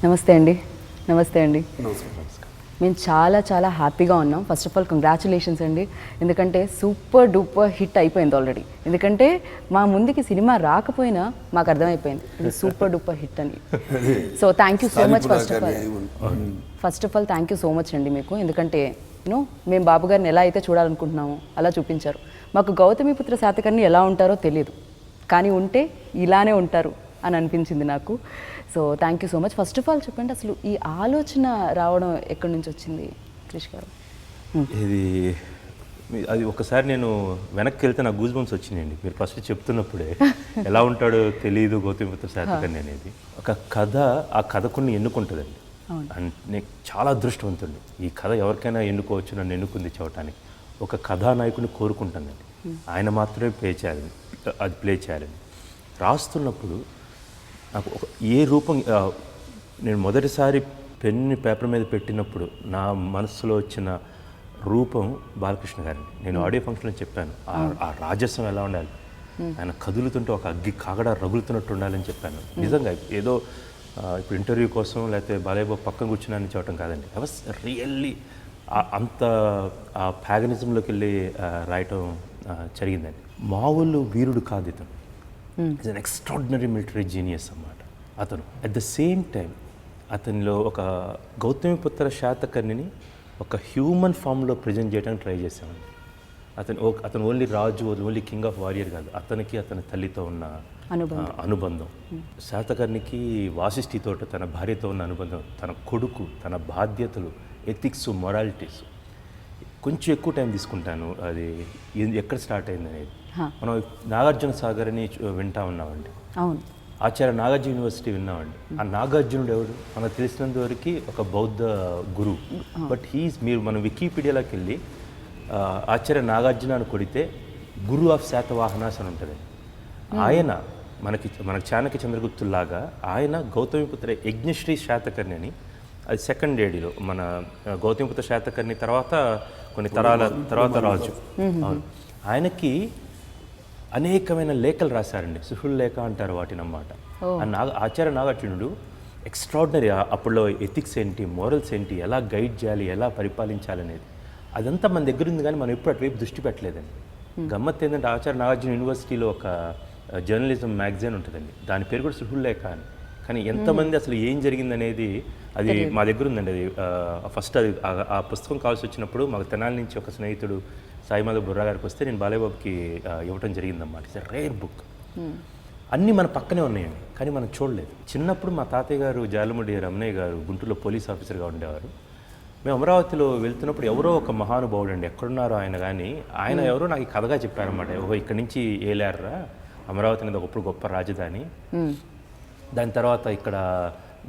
నమస్తే అండి. నమస్తే అండి. నమస్కారం. మేము చాలా చాలా హ్యాపీగా ఉన్నాం. ఫస్ట్ ఆఫ్ ఆల్ కంగ్రాచులేషన్స్ అండి. ఎందుకంటే సూపర్ డూపర్ హిట్ అయిపోయింది ఆల్రెడీ. ఎందుకంటే మా ముందుకి సినిమా రాకపోయినా మాకు అర్థమైపోయింది ఇది సూపర్ డూపర్ హిట్ అని. So thank you so much first of all thank you so much అండి మీకు. ఎందుకంటే మేము బాబు గారిని ఎలా అయితే చూడాలనుకుంటున్నామో అలా చూపించారు. మాకు గౌతమిపుత్ర శాతకర్ణి ఎలా ఉంటారో తెలియదు, కానీ ఉంటే ఇలానే ఉంటారు అని అనిపించింది నాకు. So thank you so much. First of all చెప్పండి, అసలు ఈ ఆలోచన రావడం ఎక్కడి నుంచి వచ్చింది క్రిష్ గారు? ఇది అది ఒకసారి నేను వెనక్కి వెళ్తే నాకు గూస్ బంప్స్ వచ్చినాయండి. మీరు ఫస్ట్ చెప్తున్నప్పుడే ఎలా ఉంటాడో తెలియదు గౌతమిపుత్ర శాతకర్ణి అనేది. ఒక కథ ఆ కథకుని ఎన్నుకుంటుందండి. నేను చాలా అదృష్టవంతుడు. ఈ కథ ఎవరికైనా ఎన్నుకోవచ్చు, నన్ను ఎన్నుకుంది చూడటానికి. ఒక కథానాయకుని కోరుకుంటానండి, ఆయన మాత్రమే ప్లే చేయాలని. రాస్తున్నప్పుడు నాకు ఏ రూపం, నేను మొదటిసారి పెన్ని పేపర్ మీద పెట్టినప్పుడు నా మనసులో వచ్చిన రూపం బాలకృష్ణ గారిని. నేను ఆడియో ఫంక్షన్లో చెప్పాను, ఆ రాజస్వం ఎలా ఉండాలి, ఆయన కదులుతుంటే ఒక అగ్గి కాగడ రగులుతున్నట్టు ఉండాలని చెప్పాను. నిజంగా ఏదో ఇప్పుడు ఇంటర్వ్యూ కోసం లేకపోతే బాలయ్యబాబు పక్కన కూర్చున్నాను చెప్పడం కాదండి. ఐ వాస్ రియల్లీ అంత ఆ ప్యాగనిజంలోకి వెళ్ళి రాయటం జరిగిందండి. మామూలు వీరుడు కాదు ఇతను. Is an extraordinary military genius అన్నమాట అతను. అట్ ద సేమ్ టైం అతనిలో ఒక గౌతమిపుత్ర శాతకర్ణిని ఒక హ్యూమన్ ఫామ్లో ప్రజెంట్ చేయడానికి ట్రై చేశామండి. అతను ఓన్లీ రాజు, ఓన్లీ కింగ్ ఆఫ్ వారియర్ కాదు, అతనికి అతని తల్లితో ఉన్న అనుబంధం, శాతకర్ణికి వాసిష్ఠితో తన భార్యతో ఉన్న అనుబంధం, తన కొడుకు, తన బాధ్యతలు, ఎథిక్స్, మొరాలిటీస్. కొంచెం ఎక్కువ టైం తీసుకుంటాను అది ఎక్కడ స్టార్ట్ అయింది అనేది. మనం నాగార్జున సాగర్ అని వింటా ఉన్నామండి. అవును, ఆచార్య నాగార్జున యూనివర్సిటీ విన్నామండి. ఆ నాగార్జునుడు ఎవరు మనకు తెలిసినంత వరకు ఒక బౌద్ధ గురువు. బట్ మీరు మన వికీపీడియాలోకి వెళ్ళి ఆచార్య నాగార్జున అని కొడితే గురు ఆఫ్ శాతవాహనాస్ అని ఉంటుంది. ఆయన మనకి చాణక్య చంద్రగుప్తులాగా ఆయన గౌతమిపుత్ర యజ్ఞశ్రీ శాతకర్ణి అని, అది సెకండ్ ఏడీలో మన గౌతమిపుత్ర శాతకర్ణి తర్వాత కొన్ని తరాల తర్వాత రాజు. అవును, ఆయనకి అనేకమైన లేఖలు రాశారండి. సుహృల్ లేఖ అంటారు వాటిని అన్నమాట. ఆచార్య నాగార్జునుడు ఎక్స్ట్రాడినరీ. అప్పుడులో ఎథిక్స్ ఏంటి, మోరల్స్ ఏంటి, ఎలా గైడ్ చేయాలి, ఎలా పరిపాలించాలనేది అదంతా మన దగ్గర ఉంది, కానీ మనం ఎప్పుడు అటువైపు దృష్టి పెట్టలేదండి. గమ్మత్ ఏంటంటే ఆచార్య నాగార్జున యూనివర్సిటీలో ఒక జర్నలిజం మ్యాగజైన్ ఉంటుందండి, దాని పేరు కూడా సుహృల్ లేఖ అని. కానీ ఎంతమంది అసలు ఏం జరిగిందనేది అది మా దగ్గర ఉందండి. అది ఫస్ట్ అది ఆ పుస్తకం కావాల్సి వచ్చినప్పుడు మాకు తెనాలి నుంచి ఒక స్నేహితుడు సాయిమాధవ్ బుర్రా గారికి వస్తే నేను బాలయ్యబాబుకి ఇవ్వటం జరిగిందన్నమాట. It's a rare book. అన్నీ మన పక్కనే ఉన్నాయండి, కానీ మనం చూడలేదు. చిన్నప్పుడు మా తాతయ్య గారు జాలముడి రమణయ్య గారు గుంటూరులో పోలీస్ ఆఫీసర్గా ఉండేవారు. మేము అమరావతిలో వెళ్తున్నప్పుడు ఎవరో ఒక మహానుభావుడు అండి, ఎక్కడున్నారో ఆయన, కానీ ఆయన ఎవరో నాకు ఈ కథగా చెప్పారన్నమాట. ఓహో, ఇక్కడి నుంచి ఏలారా, అమరావతి అనేది ఒకప్పుడు గొప్ప రాజధాని. దాని తర్వాత ఇక్కడ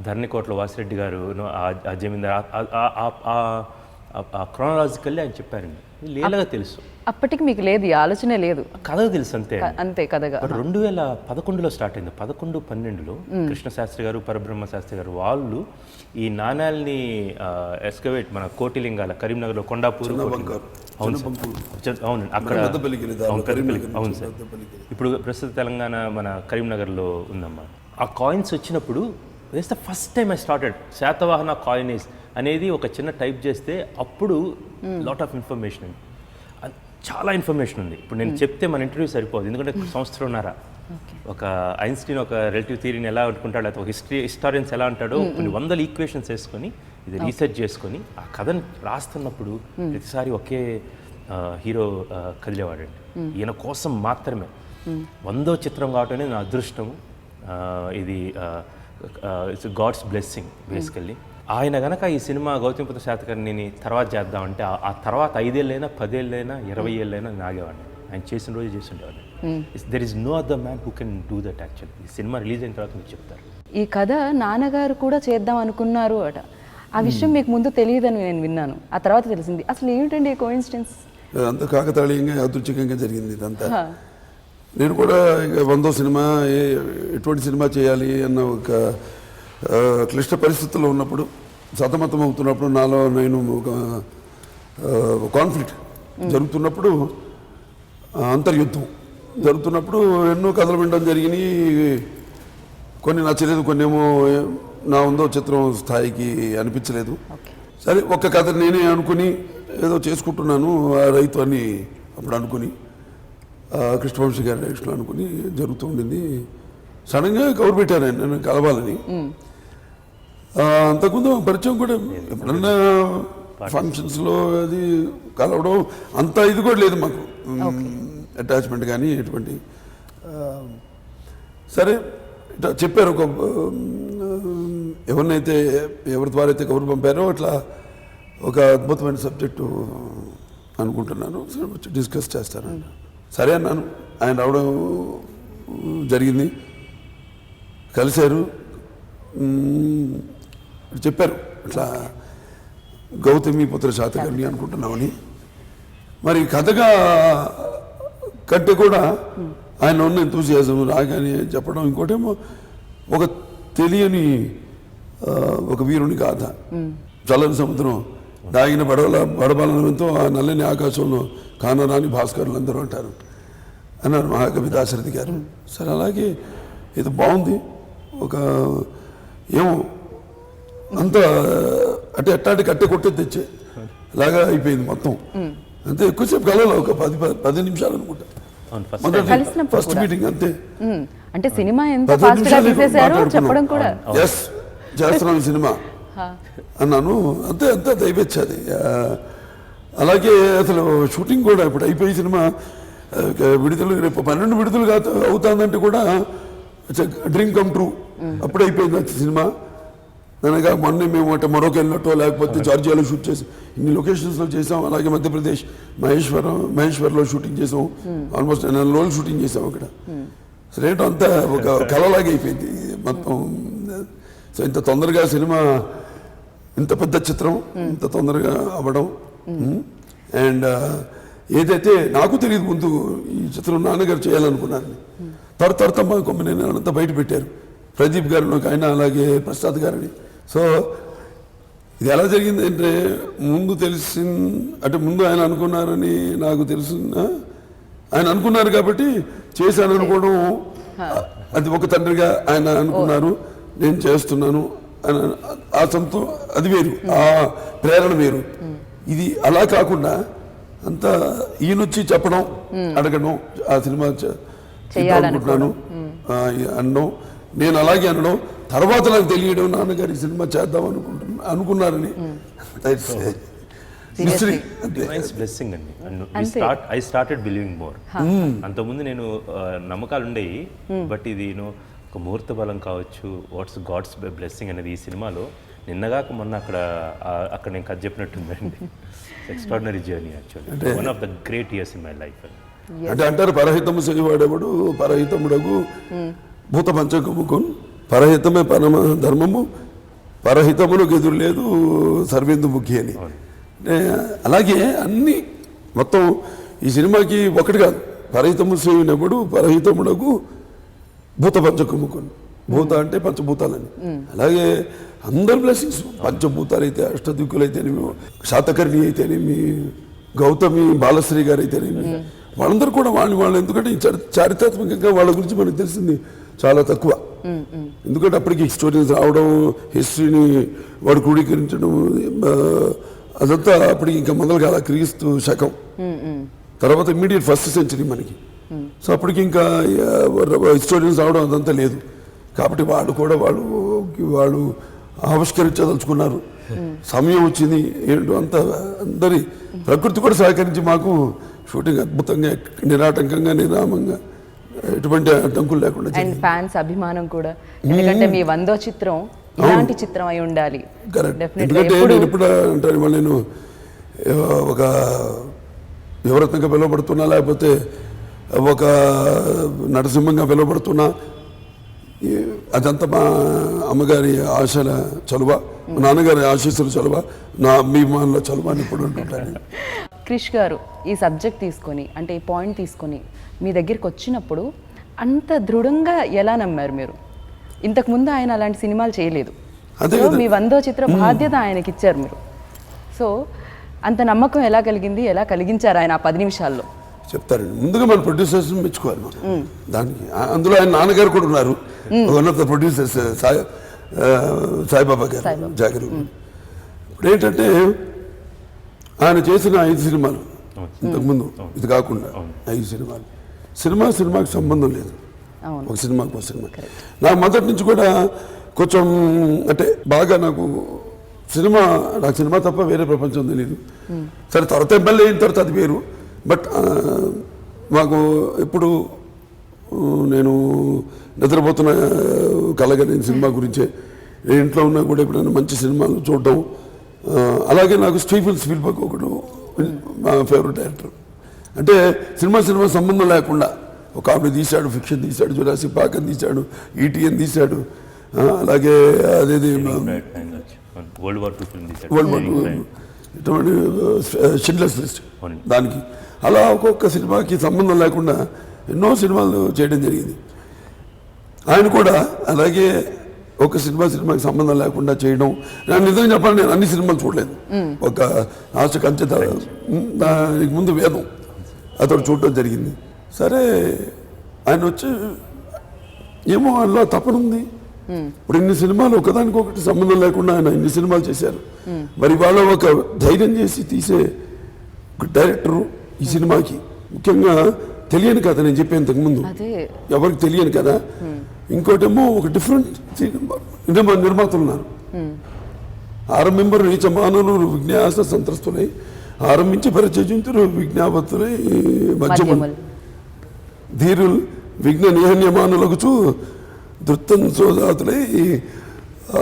ధరణికోటలో వాసిరెడ్డి గారు ఆ జమీందార్, క్రోనలాజికల్లీ ఆయన చెప్పారండి. లేలగా తెలుసు, అప్పటికి మీకు లేదు, ఈ ఆలోచనే లేదు, కథగా తెలుసు అంతే అంతే కథగా. 2011లో స్టార్ట్ అయింది. 11-12లో కృష్ణశాస్త్రి గారు, పరబ్రహ్మ శాస్త్రి గారు వాళ్ళు ఈ నాణ్యాలని ఎస్కవేట్ మన కోటిలింగాల కరీంనగర్లో కొండాపూర్, అవును అక్కడ, అవును సార్, ఇప్పుడు ప్రస్తుత తెలంగాణ మన కరీంనగర్లో ఉందమ్మా. ఆ కాయిన్స్ వచ్చినప్పుడు this the first time I started Satavahana coinage అనేది ఒక చిన్న టైప్ చేస్తే అప్పుడు లాట్ ఆఫ్ ఇన్ఫర్మేషన్ అండి, చాలా ఇన్ఫర్మేషన్ ఉంది. ఇప్పుడు నేను చెప్తే మన ఇంటర్వ్యూ సరిపోదు, ఎందుకంటే సంవత్సరంన్నర ఒక ఐన్స్టీన్ ఒక రిలేటివ్ థియరీని ఎలా అనుకుంటాడో, లేకపోతే ఒక హిస్టారియన్స్ ఎలా అంటాడో కొన్ని 100 ఈక్వేషన్స్ వేసుకొని ఇది రీసెర్చ్ చేసుకొని ఆ కథను రాస్తున్నప్పుడు ప్రతిసారి ఒకే హీరో కదిలేవాడండి. ఈయన కోసం మాత్రమే 100వ చిత్రం కావటమే నా అదృష్టము. ఇది ఇట్స్ గాడ్స్ బ్లెస్సింగ్ బేసికల్లీ. ఆయన కనుక ఈ సినిమా గౌతమిపుత్ర శాతకర్ణిని తర్వాత చేద్దామంటే ఆ తర్వాత 5 ఏళ్ళైనా 10 ఏళ్ళైనా 20 ఏళ్ళైనా నాగేవాడిని. ఆయన చేసిన రోజు చేస్తుండేవాడిని. There is no other man who can do that. Actually ఈ సినిమా రిలీజ్ అయిన తర్వాత మీరు చెప్తారు. ఈ కథ నాన్నగారు కూడా చేద్దాం అనుకున్నారు అట. ఆ విషయం మీకు ముందు తెలియదని నేను విన్నాను, ఆ తర్వాత తెలిసింది. అసలు ఏమిటండి కోఇన్సిడెన్స్? అంత కాకతాళీయంగా యాదృచ్ఛికంగా జరిగింది ఇదంతా. నేను కూడా 100వ సినిమా, ఎటువంటి సినిమా చేయాలి అన్న ఒక క్లిష్ట పరిస్థితుల్లో ఉన్నప్పుడు, సతమతం అవుతున్నప్పుడు, నాలో నేను ఒక కాన్ఫ్లిక్ట్ జరుగుతున్నప్పుడు, అంతర్యుద్ధం జరుగుతున్నప్పుడు ఎన్నో కథలు వినడం జరిగినాయి. కొన్ని నచ్చలేదు, కొన్ని ఏమో నా ఉందో చిత్రం స్థాయికి అనిపించలేదు. ఓకే. సరే ఒక్క కథ నేనే అనుకుని ఏదో చేసుకుంటున్నాను ఆ రైతు అని అప్పుడు అనుకుని కృష్ణవంశీ గారి డైరెక్షన్లో అనుకుని జరుగుతూ ఉండింది. సడన్గా కవర్ పెట్టాను ఆయన నన్ను కలవాలని. అంతకుముందు పరిచయం కూడా ఎప్పుడన్నా ఫంక్షన్స్లో అది కలవడం అంత ఇది కూడా లేదు మాకు, అటాచ్మెంట్ కానీ ఎటువంటి. సరే ఇట్లా చెప్పారు, ఒక ఎవరినైతే ఎవరి ద్వారా అయితే కబురు పంపారో అట్లా ఒక అద్భుతమైన సబ్జెక్టు అనుకుంటున్నాను, సరే వచ్చి డిస్కస్ చేస్తాను. సరే అన్నాను. ఆయన రావడం జరిగింది, కలిశారు, చెప్పారు ఇట్లా గౌతమి పుత్ర శాతకర్ణి అనుకుంటున్నామని. మరి కథగా కంటే కూడా ఆయన ఉన్న ఎంతూసియాజం రాగానే చెప్పడం, ఇంకోటేమో ఒక తెలియని ఒక వీరుని గాథ. చల్లని సముద్రం దాగిన బడబలనంతో ఆ నల్లని ఆకాశంలో కానరాని భాస్కరులు అందరూ అంటారు అన్నారు మహాకవి దాశరథి గారు. సరే అలాగే ఇది బాగుంది, ఒక ఏమో అంత అంటే ఎట్టాటి కట్టె కొట్టే తెచ్చే లాగా అయిపోయింది మొత్తం. అంతే, ఎక్కువసేపు కలవాలి, ఒక 10 నిమిషాలు అనుకుంటా ఫస్ట్ మీటింగ్. అంతే, అంటే సినిమా ఎంత ఫాస్ట్ గా తీసేశారో చెప్పడం కూడా. ఎస్ చేస్తున్నాను సినిమా అన్నాను, అంతే అంతే దయవచ్చాది. అలాగే అసలు షూటింగ్ కూడా ఇప్పుడు అయిపోయి సినిమా విడుదల రేపు 12 విడుదల అవుతుందంటే కూడా డ్రీమ్ కమ్ ట్రూ. అప్పుడు అయిపోయింది సినిమా. అనగా మొన్న మేము అంటే మొరోకో వెళ్ళినట్టో లేకపోతే జార్జియాలో షూట్ చేసి ఇన్ని లొకేషన్స్లో చేసాం. అలాగే మధ్యప్రదేశ్ మహేశ్వర్లో షూటింగ్ చేసాం, ఆల్మోస్ట్ 9 రోజులు షూటింగ్ చేసాం అక్కడ. సరే ఏంటో అంతా ఒక కళలాగా అయిపోయింది మొత్తం. సో ఇంత తొందరగా సినిమా, ఇంత పెద్ద చిత్రం ఇంత తొందరగా అవ్వడం, అండ్ ఏదైతే నాకు తెలియదు ముందు ఈ చిత్రం నాన్నగారు చేయాలనుకున్నాను. తర్వాత మా కొమ్మని అంతా బయట పెట్టారు, ప్రదీప్ గారిని ఒక ఆయన, అలాగే ప్రసాద్ గారిని. సో ఇది ఎలా జరిగింది అంటే ముందు అంటే ముందు ఆయన అనుకున్నారని నాకు తెలుసు. ఆయన అనుకున్నారు కాబట్టి చేశాను అనుకోవడం, అది ఒక తండ్రిగా ఆయన అనుకున్నారు, నేను చేస్తున్నాను ఆ అది వేరు, ఆ ప్రేరణ వేరు. ఇది అలా కాకుండా అంతా ఈయనొచ్చి చెప్పడం, అడగడం, ఆ సినిమా చేయాలనుకుంటున్నాను అనడం, నేను అలాగే అనడం, తర్వాత నాకు తెలియడం నాన్నగారి సినిమా చేద్దాం అనుకున్నారని. బ్లెస్సింగ్ అండి. I started believing more. అంతకుముందు నేను నమ్మకాలు ఉండేవి, బట్ ఇది ఒక ముహూర్త బలం కావచ్చు, వాట్స్ గాడ్స్ బ్లెస్సింగ్ అనేది ఈ సినిమాలో నిన్నగాక మొన్న అక్కడ నేను కథ చెప్పినట్టుందండి. Extraordinary journey actually, one of the great years in my life. అంటే అంటారు పరహితము చేయవాడేవాడు పరహితముడగు భూత పంచకముకు, పరహితమే పరమ ధర్మము, పరహితములకు ఎదురు లేదు సర్వేందు ముఖ్య అని. అలాగే అన్ని మొత్తం ఈ సినిమాకి ఒకటి కాదు, పరహితము సేవినప్పుడు పరహితముడగు భూత పంచకముకుని, భూత అంటే పంచభూతాలని. అలాగే అందరు బ్లెస్సింగ్స్, పంచభూతాలు అయితే, అష్టదిక్కులు అయితేనేమి, శాతకర్ణి అయితేనేమి, గౌతమి బాలశ్రీ గారు అయితేనేమి, వాళ్ళందరూ కూడా వాళ్ళు ఎందుకంటే చారిత్రాత్మకంగా వాళ్ళ గురించి మనకు తెలిసింది చాలా తక్కువ. ఎందుకంటే అప్పటికి స్టోరీస్ రావడం, హిస్టరీని వాడు క్రోడీకరించడం, అదంతా అప్పటికి ఇంకా మొదలు కాల, క్రీస్తు శకం తర్వాత ఇమ్మీడియట్ ఫస్ట్ సెంచరీ మనకి. సో అప్పటికి ఇంకా హిస్టోరియన్స్ రావడం అదంతా లేదు. కాబట్టి వాళ్ళు ఆవిష్కరించదలుచుకున్నారు, సమయం వచ్చింది ఏంటో అంత అందరి ప్రకృతి కూడా సహకరించి మాకు షూటింగ్ అద్భుతంగా నిరాటంకంగా నిరామంగా ఎటువంటి అడ్డంకులు లేకుండా. అండ్ ఫ్యాన్స్ అభిమానం కూడా, ఎందుకంటే మీ 100వ చిత్రం ఇలాంటి చిత్రం అయి ఉండాలి. ఎందుకంటే నేను ఇప్పుడు అంటాను, మళ్ళీ నేను ఒక యువరత్నంగా పిలువబడుతున్నా, లేకపోతే ఒక నరసింహంగా పిలువబడుతున్నా, అదంతా మా అమ్మగారి ఆశల చలువ, మా నాన్నగారి ఆశీస్సుల చలువ, నా అభిమానుల చలువ అని ఇప్పుడు అంటుంటాను. క్రిష్ గారు ఈ సబ్జెక్ట్ తీసుకొని, అంటే ఈ పాయింట్ తీసుకొని మీ దగ్గరికి వచ్చినప్పుడు అంత దృఢంగా ఎలా నమ్మారు మీరు? ఇంతకుముందు ఆయన అలాంటి సినిమాలు చేయలేదు, మీ 100వ చిత్ర బాధ్యత ఆయనకి ఇచ్చారు మీరు. సో అంత నమ్మకం ఎలా కలిగింది, ఎలా కలిగించారు ఆయన ఆ 10 నిమిషాల్లో? చెప్తారండి. ముందుగా మన ప్రొడ్యూసర్స్ మెచ్చుకోవాలి మనం దానికి. అందులో ఆయన నాన్నగారు కూడా ఉన్నారు, one of the producers Saibaba గారు జాగర్. ఇప్పుడు ఏంటంటే ఆయన చేసిన 5 సినిమాలు ఇంతకుముందు ఇది కాకుండా 5 సినిమాలు సినిమాకి సంబంధం లేదు. ఒక సినిమాకి సినిమా. నాకు మొదటి నుంచి కూడా కొంచెం అంటే బాగా నాకు సినిమా తప్ప వేరే ప్రపంచం తెలియదు. సరే తర్వాత ఎమ్మెల్యే అయిన తర్వాత అది వేరు. బట్ మాకు ఎప్పుడు నేను నిద్రపోతున్న కలగా నేను సినిమా గురించే, ఇంట్లో ఉన్నా కూడా ఎప్పుడైనా మంచి సినిమాలు చూడడం. అలాగే నాకు స్టీఫెన్ స్పీల్బర్గ్ ఒకడు మా ఫేవరెట్ డైరెక్టర్. అంటే సినిమా సంబంధం లేకుండా ఒక కామెడీ తీశాడు, ఫిక్షన్ తీశాడు, జురాసిక్ పార్క్ అని తీశాడు, ఈటీఎన్ తీశాడు, అలాగే అదేది వరల్డ్ వార్ 2 ఫిల్మ్ ఇటువంటి షిండ్లర్స్ లిస్ట్ దానికి. అలా ఒక్కొక్క సినిమాకి సంబంధం లేకుండా ఎన్నో సినిమాలు చేయడం జరిగింది. ఆయన కూడా అలాగే ఒక సినిమాకి సంబంధం లేకుండా చేయడం. నేను నిజంగా చెప్పాలి, నేను అన్ని సినిమాలు చూడలేదు. ఒక ఆశ కంచె దానికి ముందు వేదం అతడు చూడటం జరిగింది. సరే ఆయన వచ్చి ఏమో అలా తపనుంది. ఇప్పుడు ఇన్ని సినిమాలు ఒకదానికొకటి సంబంధం లేకుండా ఆయన ఇన్ని సినిమాలు చేశారు. మరి వాళ్ళ ఒక ధైర్యం చేసి తీసే ఒక డైరెక్టరు ఈ సినిమాకి ముఖ్యంగా తెలియని కథ. నేను చెప్పాను ఇంతకుముందు, ఎవరికి తెలియని కదా. ఇంకోటేమో ఒక డిఫరెంట్ నిర్మాతలు ఉన్నారు. ఆరంభింపరు నీచ మానవులు విజ్ఞాస సంత్రస్తులై ఆరంభించి పరిచయించురు విజ్ఞాపతులై మధ్యములు ధీరులు విఘ్న నిహన్యమానులకు దృత్తం సోదాతులై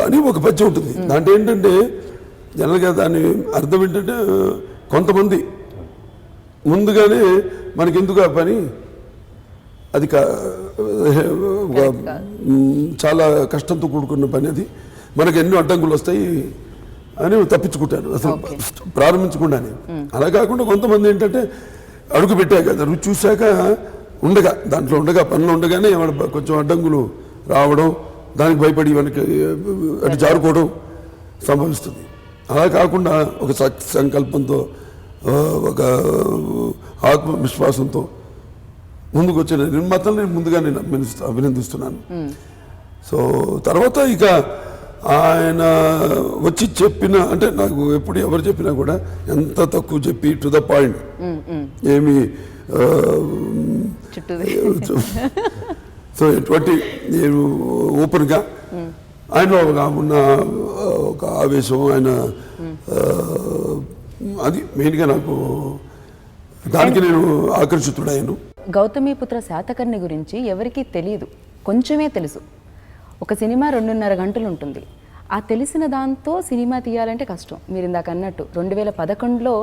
అని ఒక పద్యం ఉంటుంది. దాంట్లో ఏంటంటే జనరల్గా దాని అర్థం ఏంటంటే కొంతమంది ముందుగానే మనకెందుకు ఆ పని, అది చాలా కష్టంతో కూడుకున్న పని, అది మనకు ఎన్నో అడ్డంకులు వస్తాయి అని తప్పించుకుంటాను అసలు ప్రారంభించకుండానే. అలా కాకుండా కొంతమంది ఏంటంటే అడుగు పెట్టాక రుచి చూశాక దాంట్లో ఉండగా పనిలో ఉండగానే కొంచెం అడ్డంకులు రావడం, దానికి భయపడి మనకి అటు జారుకోవడం సంభవిస్తుంది. అలా కాకుండా ఒక సంకల్పంతో ఒక ఆత్మవిశ్వాసంతో ముందుకు వచ్చిన నిర్మాతలు నేను ముందుగా అభినందిస్తున్నాను. సో తర్వాత ఇక ఆయన వచ్చి చెప్పిన, అంటే నాకు ఎప్పుడు ఎవరు చెప్పినా కూడా ఎంత తక్కువ చెప్పి టు ద పాయింట్, ఏమి సో ఎటువంటి నేను ఓపెన్గా ఆయనలో ఉన్న ఒక ఆవేశం, ఆయన అది మెయిన్గా నాకు దానికి నేను ఆకర్షితుడయ్యాను. గౌతమిపుత్ర శాతకర్ణి గురించి ఎవరికీ తెలియదు, కొంచెమే తెలుసు. ఒక సినిమా 2.5 గంటలు ఉంటుంది. ఆ తెలిసిన దాంతో సినిమా తీయాలంటే కష్టం. మీరు ఇందాక అన్నట్టు 2011లో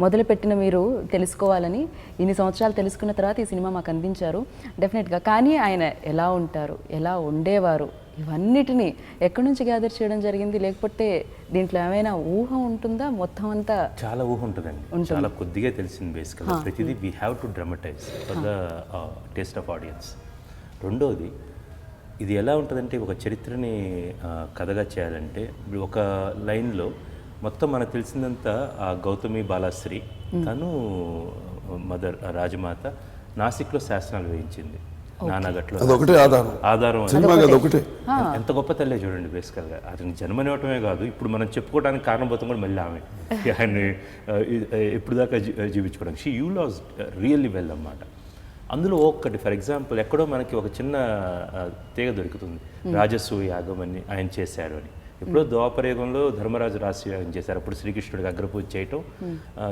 మొదలుపెట్టిన మీరు తెలుసుకోవాలని ఇన్ని సంవత్సరాలు తెలుసుకున్న తర్వాత ఈ సినిమా మాకు అందించారు డెఫినెట్గా. కానీ ఆయన ఎలా ఉంటారు, ఎలా ఉండేవారు, ఇవన్నిటినీ ఎక్కడి నుంచి గ్యాదర్ చేయడం జరిగింది? లేకపోతే దీంట్లో ఏమైనా ఊహ ఉంటుందా? మొత్తం అంతా చాలా ఊహ ఉంటుందండి, చాలా కొద్దిగా తెలిసింది. బేసికల్గా ప్రతిదీ we have to dramatise for the taste of audience. రెండోది, ఇది ఎలా ఉంటుందంటే ఒక చరిత్రని కథగా చేయాలంటే ఒక లైన్లో మొత్తం మనకు తెలిసిందంతా ఆ గౌతమి బాలాశ్రీ తను మదర్ రాజమాత నాసిక్లో శాసనాలు వేయించింది. నానాగట్లో ఆధారం ఎంత గొప్ప తల్లే చూడండి. బేసికల్గా అతనికి జన్మనివ్వటమే కాదు, ఇప్పుడు మనం చెప్పుకోవడానికి కారణభూతం కూడా మళ్ళీ ఆమె ఆయన్ని ఎప్పుడు దాకా జీవించుకోవడానికి. She you loss really well అన్నమాట. అందులో ఒక్కటి ఫర్ ఎగ్జాంపుల్ ఎక్కడో మనకి ఒక చిన్న తీగ దొరుకుతుంది, రాజసూయ యాగం అని ఆయన చేశారు అని. ఎప్పుడో ద్వాపరయుగంలో ధర్మరాజు రాజసూయాగం చేశారు. అప్పుడు శ్రీకృష్ణుడికి అగ్రపూజ చేయటం,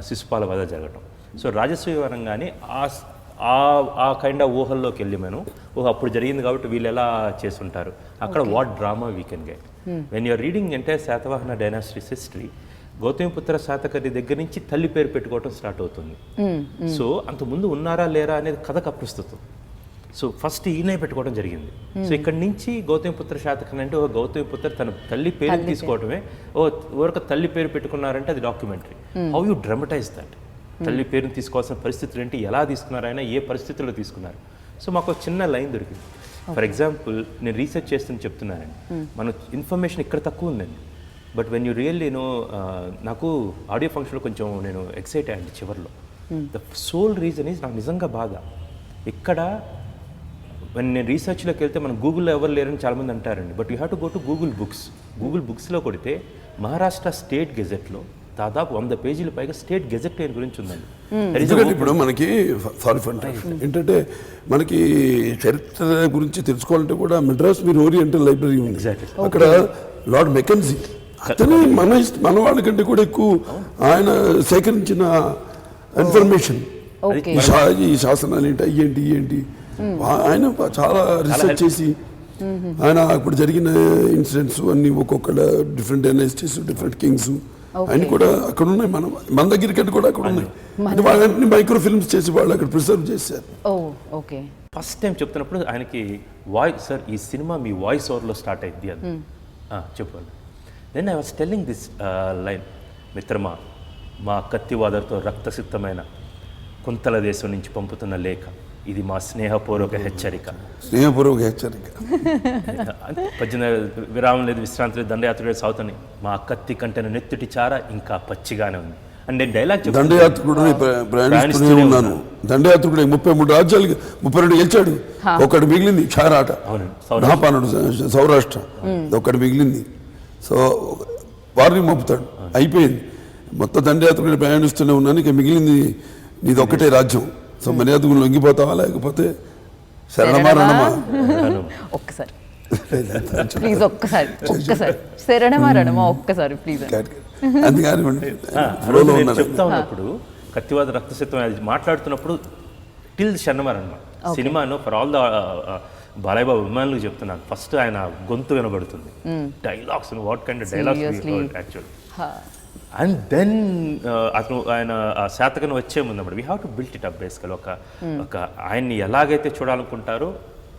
శిశుపాల వధ జరగటం. సో రాజసూయ అనగానే ఆ కైండ్ ఆఫ్ ఊహల్లోకి వెళ్ళి మనం అప్పుడు జరిగింది కాబట్టి వీళ్ళు ఎలా చేస్తుంటారు, అక్కడ what drama we can get when you're reading entire Satavahana dynasty's history. Gautamiputra Satakarni దగ్గర నుంచి తల్లి పేరు పెట్టుకోవటం స్టార్ట్ అవుతుంది. సో అంతకుముందు ఉన్నారా లేరా అనేది కథకు అప్రస్తుతం. సో ఫస్ట్ ఈయనే పెట్టుకోవడం జరిగింది. సో ఇక్కడ నుంచి గౌతమిపుత్ర శాతకర్ణి అంటే గౌతమిపుత్ర తన తల్లి పేరు తీసుకోవటమే. ఎవరికి తల్లి పేరు పెట్టుకున్నారంటే అది documentary. How you dramatise that. తల్లి పేరుని తీసుకోవాల్సిన పరిస్థితులు ఏంటి, ఎలా తీసుకున్నారు, ఆయన ఏ పరిస్థితుల్లో తీసుకున్నారు. సో మాకు ఒక చిన్న లైన్ దొరికింది. ఫర్ ఎగ్జాంపుల్ నేను రీసెర్చ్ చేస్తుందని చెప్తున్నానండి, మన ఇన్ఫర్మేషన్ ఇక్కడ తక్కువ ఉందండి. బట్ వెన్ యూ రియల్లీ నాకు ఆడియో ఫంక్షన్లో కొంచెం నేను ఎక్సైట్ అయ్యండి చివరిలో. ద సోల్ రీజన్ ఈజ్ నాకు నిజంగా బాధ. ఇక్కడ నేను రీసెర్చ్లోకి వెళ్తే మనం గూగుల్లో ఎవరు లేరని చాలామంది అంటారండి. But you have to go to Google books. Google బుక్స్లో కొడితే మహారాష్ట్ర స్టేట్ గెజెట్లో దాదాపు 100 పేజీల పైగా స్టేట్ గెజెట్ లైన్ గురించి ఉందండి. ఎందుకంటే ఇప్పుడు మనకి ఏంటంటే మనకి చరిత్ర గురించి తెలుసుకోవాలంటే కూడా మెడ్రాస్ మీరు ఓరియంటల్ లైబ్రరీ ఉంది. అక్కడ లార్డ్ మెకెన్జీ అతనే మన వాళ్ళకంటే కూడా ఎక్కువ ఆయన సేకరించిన ఇన్ఫర్మేషన్ ఈ శాసనాలు ఏంటి ఆయన చాలా రీసెర్చ్ చేసి ఆయన ఇప్పుడు జరిగిన ఇన్సిడెంట్స్ అన్ని ఒక్కొక్క డిఫరెంట్ డైనాసిటీస్ డిఫరెంట్ కింగ్స్ ఆయన కూడా అక్కడ ఉన్నాయి. మన దగ్గర కంటే కూడా అక్కడ ఉన్నాయి. అంటే వాళ్ళని మైక్రో ఫిల్మ్స్ చేసి వాళ్ళు అక్కడ ప్రిజర్వ్ చేశారు. ఫస్ట్ టైం చెప్తున్నప్పుడు ఆయనకి వాయిస్ సార్ ఈ సినిమా మీ వాయిస్ ఓవర్లో స్టార్ట్ అయింది అని చెప్పాను. Then I was telling this line, మిత్రమా మా కత్తివాదతో రక్తసిద్ధమైన కుంతల దేశం నుంచి పంపుతున్న లేఖ, ఇది మా స్నేహపూర్వక హెచ్చరిక. 18 విరామం లేదు, విశ్రాంతి లేదు, దండయాత్ర లేదు, సాగుతాయి. మా కత్తి కంటెన నెత్తుటి చార ఇంకా పచ్చిగానే ఉంది. అండ్ నేను డైలాగ్ దండయాత్రుడు ప్రయాణిస్తూనే ఉన్నాను. దండయాత్రుడు 33 రాజ్యాలకి 32 గెలిచాడు, ఒకటి మిగిలింది క్షారాట మహాపానుడు సౌరాష్ట్ర, ఒకటి మిగిలింది. సో వారిని మోపుతాడు, అయిపోయింది. మొత్తం దండయాత్రుడు ప్రయాణిస్తూనే ఉన్నాను, ఇక మిగిలింది నీది ఒక్కటే రాజ్యం. సో మర్యాదకు లొంగిపోతావా లేకపోతే శరణమా రణమా? ఒక్కసారి ప్లీజ్, ఒక్కసారి శరణమా రణమా ఒక్కసారి ప్లీజ్. చెప్తా ఉన్నప్పుడు కత్తివాద రక్తసిద్ధం అది మాట్లాడుతున్నప్పుడు టిల్ శరణమా అనమాట. సినిమాను for all the Balayya Babu అభిమానులకు చెప్తున్నాను, ఫస్ట్ ఆయన గొంతు వినబడుతుంది, dialogues what kind of dialogues actual. And then అతను ఆయన శాతకం వచ్చే ముందు అన్నమాట we have to built it up basically. ఒక ఆయన్ని ఎలాగైతే చూడాలనుకుంటారో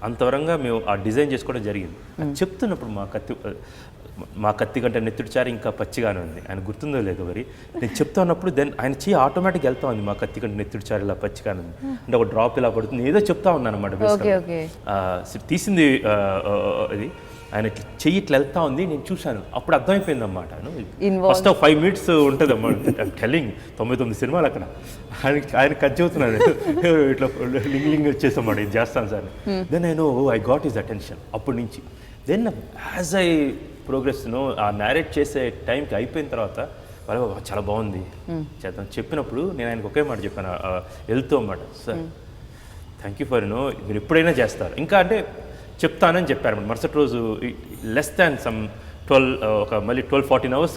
అంతవరంగా మేము ఆ డిజైన్ చేసుకోవడం జరిగింది. అది చెప్తున్నప్పుడు మా కత్తి కంటే నెత్తుడిచారు ఇంకా పచ్చిగానే ఉంది. ఆయన గుర్తుందో లేదో మరి నేను చెప్తా ఉన్నప్పుడు దెన్ ఆయన చెయ్యి ఆటోమేటిక్ వెళ్తా ఉంది, మా కత్తి కంటే నెత్తుడిచారు ఇలా పచ్చిగానే ఉంది అంటే ఒక డ్రాప్ ఇలా పడుతుంది ఏదో చెప్తా ఉన్నాను అనమాట. తీసింది ఇది ఆయన చెయ్యి ఇట్లా వెళ్తా ఉంది, నేను చూశాను, అప్పుడు అర్థమైపోయింది అన్నమాట. ఫస్ట్ 5 minutes ఉంటుంది అన్నమాట టెల్లింగ్. 99 సినిమాలు అక్కడ ఆయన కట్ చెబుతున్నాను ఇట్లా లింగ్ వచ్చేసామాట, ఇది చేస్తాను sir. Then I got his attention అప్పటి నుంచి. Then as I progress uh narrate చేసే టైంకి అయిపోయిన తర్వాత వాళ్ళు చాలా బాగుంది చేద్దాం చెప్పినప్పుడు నేను ఆయనకు ఒకే మాట చెప్పాను వెళ్తూ అన్నమాట, సార్ థ్యాంక్ యూ ఫర్ మీరు ఎప్పుడైనా చేస్తారు ఇంకా అంటే చెప్తానని చెప్పారు. మరుసటి రోజు లెస్ దాన్ సమ్ 12 మళ్ళీ 12-14 hours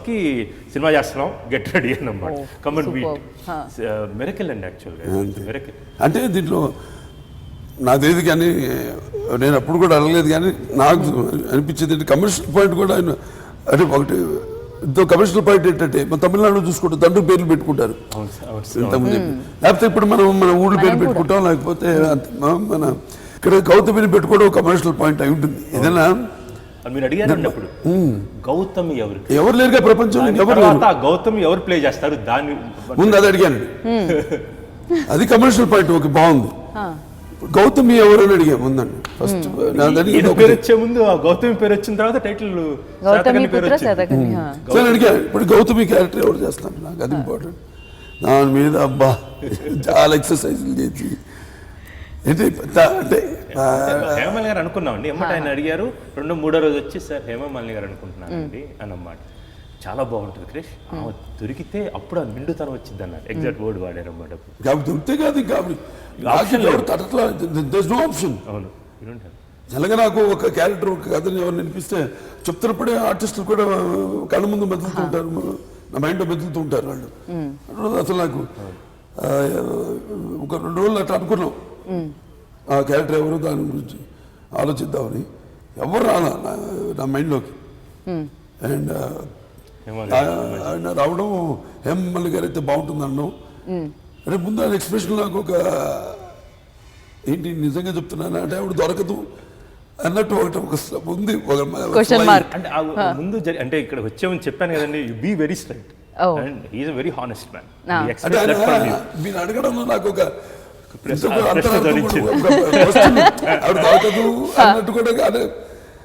సినిమా చేస్తున్నాం, గెట్ రెడీ అన్నమాట. కమన్ బీట్ మెరకిల్ అండి యాక్చువల్గా మెరకిల్. అంటే దీంట్లో నాకు తెలియదు కానీ నేను అప్పుడు కూడా అడగలేదు, కానీ నాకు అనిపించేది కమర్షియల్ పాయింట్ కూడా ఆయన అంటే ఒకటి ఇంతో కమర్షియల్ పాయింట్ ఏంటంటే మన తమిళనాడు చూసుకుంటే తండ్రి పేర్లు పెట్టుకుంటారు ఇంతకుముందు, లేకపోతే ఇప్పుడు మన ఊళ్ళో పేరు పెట్టుకుంటాం, లేకపోతే మన ఇక్కడ గౌతమిని పెట్టుకోవడం కమర్షియల్ పాయింట్ అయి ఉంటుంది. ఏదైనా మీరు అడిగారు అప్పుడు గౌతమి ఎవరు లేరుగా ప్రపంచంలో, ఎవరు గౌతమి ఎవరు ప్లే చేస్తారు దాన్ని ముందు అది అడిగాను. అది కమర్షియల్ పాయింట్ ఓకే బాగుంది. గౌతమి ఎవరు అని అడిగా ముందండి ఫస్ట్ పేరు వచ్చే ముందు గౌతమి పేరు వచ్చిన తర్వాత టైటిల్ అడిగా. ఇప్పుడు గౌతమి క్యారెక్టర్ ఎవరు చేస్తాను నాకు అది ఇంపార్టెంట్. దాని మీద అబ్బా చాలా ఎక్సర్సైజ్లు చేసి అంటే హేమమాలిని గారు అనుకున్నామండి. ఎమ్మట ఆయన అడిగారు 2-3 రోజు వచ్చి సార్ హేమమాలిని గారు అనుకుంటున్నానండి అన్నమాట. చాలా బాగుంటుంది క్రిష్, దొరికితే అప్పుడు ఆ నిండుతనం వచ్చింది అన్నారు, ఎగ్జాక్ట్ వర్డ్ వాడారు అన్నమాట. దొరికితే కాదు అవును నిజంగా నాకు ఒక క్యారెక్టర్ ఒక కథని ఎవరు వినిపిస్తే చెప్తున్నప్పుడే ఆర్టిస్టులు కూడా కళ్ళ ముందు మెదులుతుంటారు, నా మైండ్లో మెదులుతూ ఉంటారు వాళ్ళు. అసలు నాకు ఒక 2 రోజులు అట్లా అనుకున్నాం ఆ క్యారెక్టర్ ఎవరు దాని గురించి ఆలోచిద్దామని, ఎవరు రాలా నా మైండ్లోకి. అండ్ ఆయన రావడం హేమమాలిని గారు అయితే బాగుంటుంది అనడం అంటే ముందు ఆయన ఎక్స్ప్రెషన్ నాకు ఒక ఏంటి నిజంగా చెప్తున్నాను అంటే ఆవిడ దొరకదు అన్నట్టు ఒకటి ఉంది అంటే ముందు అంటే ఇక్కడ వచ్చామని చెప్పాను కదండి, you be very straight and he is a very honest man. మీరు అడగడంలో నాకు ఒక ఆవిడ దొరకదు అన్నట్టు కూడా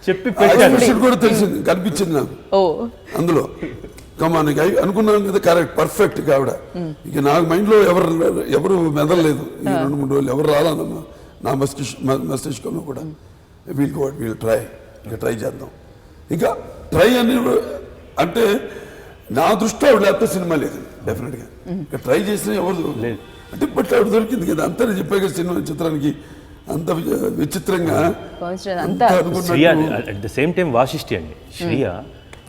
చెప్పి కూడా తెలిసింది కనిపించింది నాకు అందులో. కమానికి అనుకున్నాను కదా కరెక్ట్ పర్ఫెక్ట్ ఆవిడ. ఇక నాకు మైండ్లో ఎవరు మెదలలేదు ఈ 2-3 రోజులు ఎవరు రాలన్నమ్మా నా మస్తిష్కంలో కూడా వీళ్ళు ట్రై చేద్దాం. ఇంకా ట్రై అని అంటే నా దృష్టిలో ఆవిడ లేకపోతే సినిమా లేదు డెఫినెట్గా. ఇంకా ట్రై చేసిన ఎవరు లేదు అంటే బట్ ఆవిడ దొరికింది కదా. అంతా చెప్పాక సినిమా చిత్రానికి అంత విచిత్రంగా అంతా Shriya at the same time Vasishthi అండి. శ్రియ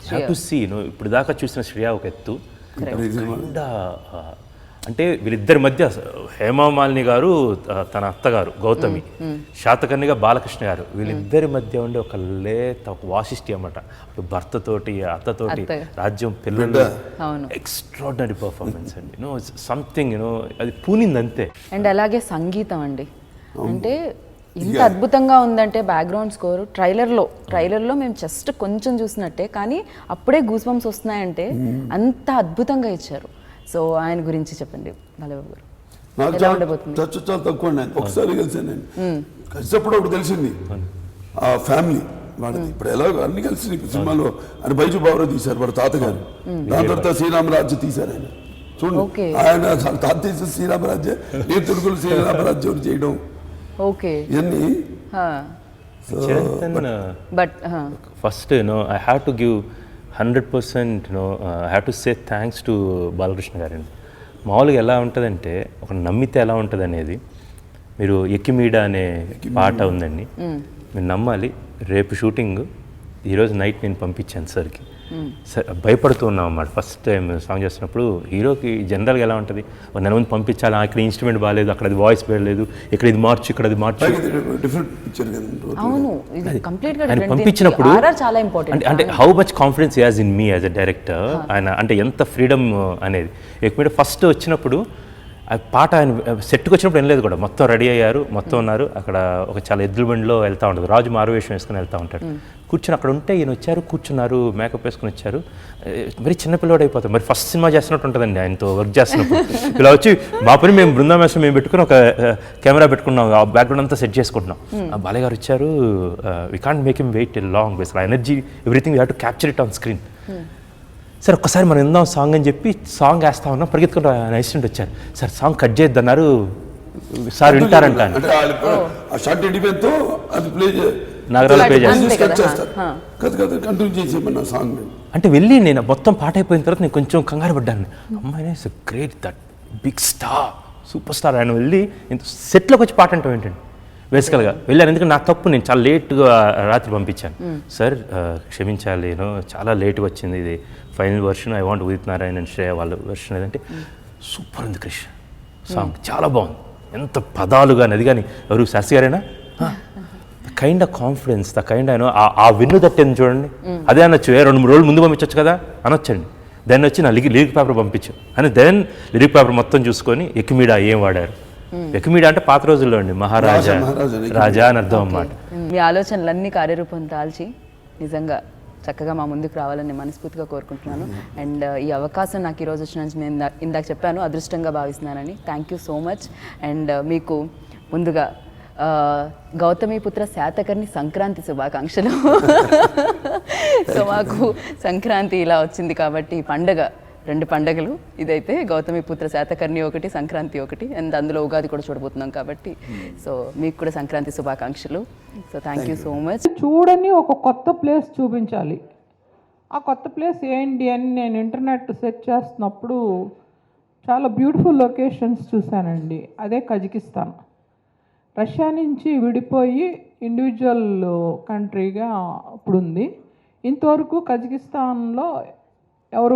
హ్యావ్ టు సీ ఇప్పుడు దాకా చూసిన శ్రియ ఒక ఎత్తు. అంటే వీళ్ళిద్దరి మధ్య హేమామాలిని గారు తన అత్తగారు గౌతమి, శాతకర్ణిగా బాలకృష్ణ గారు, వీళ్ళిద్దరి మధ్య ఉండే ఒక లేత ఒక వాసిష్ఠి అన్నమాట. అటు భర్తతోటి అత్తతోటి రాజ్యం పిల్లలు ఎక్స్ట్రాడినరీ పర్ఫార్మెన్స్ అండి. సంథింగ్ అది పూనింది అంతే. అండ్ అలాగే సంగీతం అండి, అంటే ఎంత అద్భుతంగా ఉందంటే బ్యాక్గ్రౌండ్ స్కోర్ ట్రైలర్లో మేము జస్ట్ కొంచెం చూసినట్టే, కానీ అప్పుడే గూస్ బంప్స్ వస్తున్నాయంటే అంత అద్భుతంగా ఇచ్చారు. సో ఆయన గురించి చెప్పండి బాలబాబు గారు. చర్చ చాలా తక్కువ అండి. ఒకసారి కలిసాను నేను, కలిసినప్పుడు అప్పుడు తెలిసింది ఆ ఫ్యామిలీ వాడిది. ఇప్పుడు ఎలాగో అన్ని కలిసి సినిమాలో ఆయన బైజు బాబురావు తీశారు, వాడు తాతగారు. దాని తర్వాత శ్రీరామరాజ్యం తీశారు ఆయన. చూడండి, ఆయన తాత తీసిన శ్రీరామరాజ్యం, నేను తెలుగులో శ్రీరామరాజ్యం చేయడం ఇవన్నీ. But first I have to give 100% I have to say thanks to Balakrishna గారండి. మామూలుగా ఎలా ఉంటుందంటే ఒక నమ్మితే ఎలా ఉంటుంది అనేది, మీరు ఎక్కిమీడ అనే పాట ఉందండి, మీరు నమ్మాలి. రేపు షూటింగ్ ఈరోజు నైట్ నేను పంపించాను సార్కి. సార్ భయపడుతూ ఉన్నాం అన్నమాట ఫస్ట్ టైం సాంగ్ చేస్తున్నప్పుడు. హీరోకి జనరల్గా ఎలా ఉంటుంది, నెల ముందు పంపించాలి, ఇక్కడ ఇన్స్ట్రుమెంట్ బాగాలేదు, అక్కడ అది వాయిస్ బాగలేదు, ఇక్కడ ఇది మార్చు, ఇక్కడ అది మార్చు. ఆయన పంపించినప్పుడు అంటే how much confidence as in me as a director, ఆయన అంటే ఎంత ఫ్రీడమ్ అనేది. ఎక్కువ ఫస్ట్ వచ్చినప్పుడు ఆ పాట ఆయన సెట్కి వచ్చినప్పుడు ఏం లేదు కూడా, మొత్తం రెడీ అయ్యారు, మొత్తం ఉన్నారు. అక్కడ ఒక చాలా ఎద్దుల బండిలో వెళ్తూ ఉంటుంది, రాజు మారువేషం వేసుకుని వెళ్తూ ఉంటాడు. కూర్చొని అక్కడ ఉంటే ఈయన వచ్చారు, కూర్చున్నారు, మేకప్ వేసుకుని వచ్చారు. మరి చిన్నపిల్లవాడు అయిపోతారు. మరి ఫస్ట్ సినిమా చేస్తున్నట్టు ఉంటుందండి ఆయనతో వర్క్ చేస్తున్నప్పుడు. ఇలా వచ్చి మా పని మేము బృందావేశం మేము పెట్టుకుని ఒక కెమెరా పెట్టుకున్నాం, ఆ బ్యాక్గ్రౌండ్ అంతా సెట్ చేసుకుంటున్నాం. బాలయ్య గారు వచ్చారు, we can't make him wait long బేస్, energy everything we have to capture it on screen. Sir ఒక్కసారి మనం విందాం సాంగ్ అని చెప్పి సాంగ్ వేస్తా ఉన్నాం, పరిగెత్తుకుంటూ ఆయన అసిస్టెంట్ వచ్చారు. సార్ సాంగ్ కట్ చేయొద్దన్నారు, సార్ వింటారంట. నాగరాజు ప్లే అంటే వెళ్ళి నేను మొత్తం పాట అయిపోయిన తర్వాత నేను కొంచెం కంగారు పడ్డాను. అమ్మాయి great, that big star, superstar. ఆయన వెళ్ళి సెట్లోకి వచ్చి పాట అంటాం ఏంటండి బేసికల్గా వెళ్ళాను. ఎందుకంటే నా తప్పు, నేను చాలా లేట్గా రాత్రి పంపించాను. సార్ క్షమించాలి, చాలా లేట్గా వచ్చింది, ఇది final version, I want Udit Narayana and Shreya వాళ్ళ వర్షన్ ఏదంటే సూపర్ ఉంది క్రిష్, సాంగ్ చాలా బాగుంది, ఎంత పదాలు కానీ అది కానీ. ఎవరు శాస్త్రి గారేనా? Kind of confidence, the kind ఆ విన్ను తట్టింది చూడండి, అదే అనొచ్చు. 2-3 రోజులు ముందు పంపించవచ్చు కదా అనొచ్చండి. దాన్ని వచ్చి నా లిరిక్ పేపర్ పంపించాను అని, దెన్ లిరిక్ పేపర్ మొత్తం చూసుకొని ఎక్కిమీడ ఏం వాడారు. ఎక్కిమీడ అంటే పాత రోజుల్లో అండి, మహారాజా రాజా అని అర్థం అన్నమాట. మీ ఆలోచనలన్నీ కార్యరూపం దాల్చి నిజంగా చక్కగా మా ముందుకు రావాలని మనస్ఫూర్తిగా కోరుకుంటున్నాను. అండ్ ఈ అవకాశం నాకు ఈరోజు వచ్చినందుకు నేను ఇందాక చెప్పాను అదృష్టంగా భావిస్తున్నానని. Thank you so much. And మీకు ముందుగా గౌతమిపుత్ర శాతకర్ణి సంక్రాంతి శుభాకాంక్షలు. సో మాకు సంక్రాంతి ఇలా వచ్చింది కాబట్టి పండగ, 2 పండగలు, ఇదైతే గౌతమిపుత్ర శాతకర్ణి ఒకటి, సంక్రాంతి ఒకటి, అండ్ అందులో ఉగాది కూడా చూడబోతున్నాం కాబట్టి సో మీకు కూడా సంక్రాంతి శుభాకాంక్షలు. So thank you so much. చూడని ఒక కొత్త ప్లేస్ చూపించాలి. ఆ కొత్త ప్లేస్ ఏంటి అని నేను ఇంటర్నెట్ సెర్చ్ చేస్తున్నప్పుడు చాలా బ్యూటిఫుల్ లొకేషన్స్ చూశానండి. అదే కజకిస్తాన్. రష్యా నుంచి విడిపోయి ఇండివిజువల్ కంట్రీగా ఇప్పుడు ఉంది. ఇంతవరకు కజకిస్తాన్లో ఎవరు